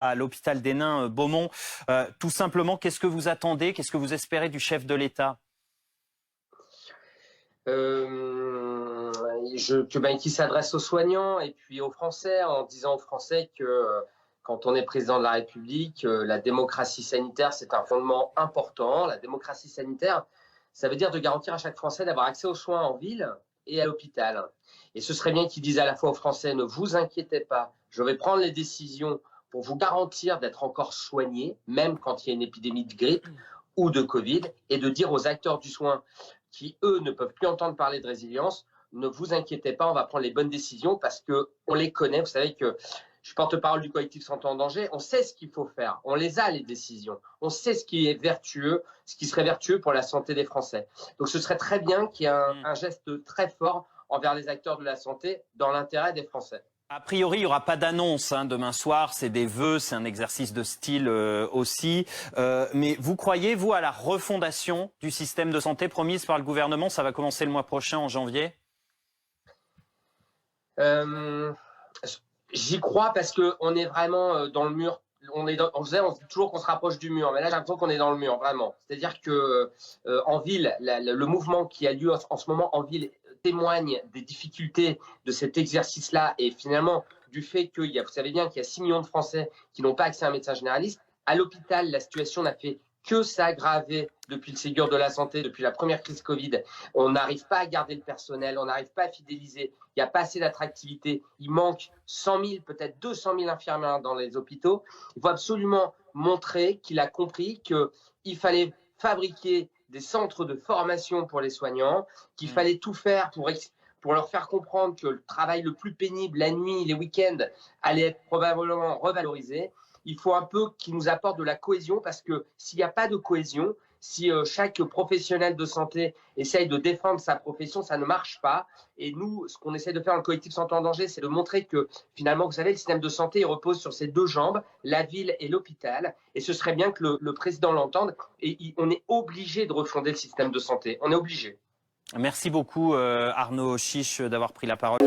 à l'hôpital des Nains Beaumont. Tout simplement, qu'est-ce que vous attendez, qu'est-ce que vous espérez du chef de l'État? Qu'il s'adresse aux soignants et puis aux Français en disant aux Français que quand on est président de la République, la démocratie sanitaire, c'est un fondement important. La démocratie sanitaire, ça veut dire de garantir à chaque Français d'avoir accès aux soins en ville et à l'hôpital. Et ce serait bien qu'ils disent à la fois aux Français, ne vous inquiétez pas, je vais prendre les décisions pour vous garantir d'être encore soignés, même quand il y a une épidémie de grippe ou de Covid, et de dire aux acteurs du soin qui, eux, ne peuvent plus entendre parler de résilience, ne vous inquiétez pas, on va prendre les bonnes décisions parce qu'on les connaît. Vous savez que je suis porte-parole du collectif Santé en danger. On sait ce qu'il faut faire. On les a, les décisions. On sait ce qui est vertueux, ce qui serait vertueux pour la santé des Français. Donc ce serait très bien qu'il y ait un geste très fort envers les acteurs de la santé dans l'intérêt des Français. A priori, il n'y aura pas d'annonce demain soir, c'est des vœux, c'est un exercice de style aussi. Mais vous croyez, vous, à la refondation du système de santé promise par le gouvernement? Ça va commencer le mois prochain, en janvier. J'y crois parce qu'on est vraiment dans le mur. On dit toujours qu'on se rapproche du mur, mais là j'ai l'impression qu'on est dans le mur, vraiment. C'est-à-dire que en ville, le mouvement qui a lieu en ce moment en ville témoigne des difficultés de cet exercice-là et finalement du fait qu'il y a, vous savez bien qu'il y a 6 millions de Français qui n'ont pas accès à un médecin généraliste. À l'hôpital, la situation n'a fait que s'aggraver depuis le Ségur de la santé, depuis la première crise Covid. On n'arrive pas à garder le personnel, on n'arrive pas à fidéliser, il n'y a pas assez d'attractivité, il manque 100 000, peut-être 200 000 infirmières dans les hôpitaux. Il faut absolument montrer qu'il a compris qu'il fallait fabriquer des centres de formation pour les soignants, qu'il fallait tout faire pour leur faire comprendre que le travail le plus pénible, la nuit, les week-ends, allait être probablement revalorisé. Il faut un peu qu'ils nous apportent de la cohésion parce que s'il n'y a pas de cohésion, si chaque professionnel de santé essaye de défendre sa profession, ça ne marche pas. Et nous, ce qu'on essaie de faire dans le collectif Santé en danger, c'est de montrer que finalement, vous savez, le système de santé il repose sur ces deux jambes, la ville et l'hôpital. Et ce serait bien que le président l'entende. Et on est obligé de refonder le système de santé. On est obligé. Merci beaucoup Arnaud Chiche d'avoir pris la parole.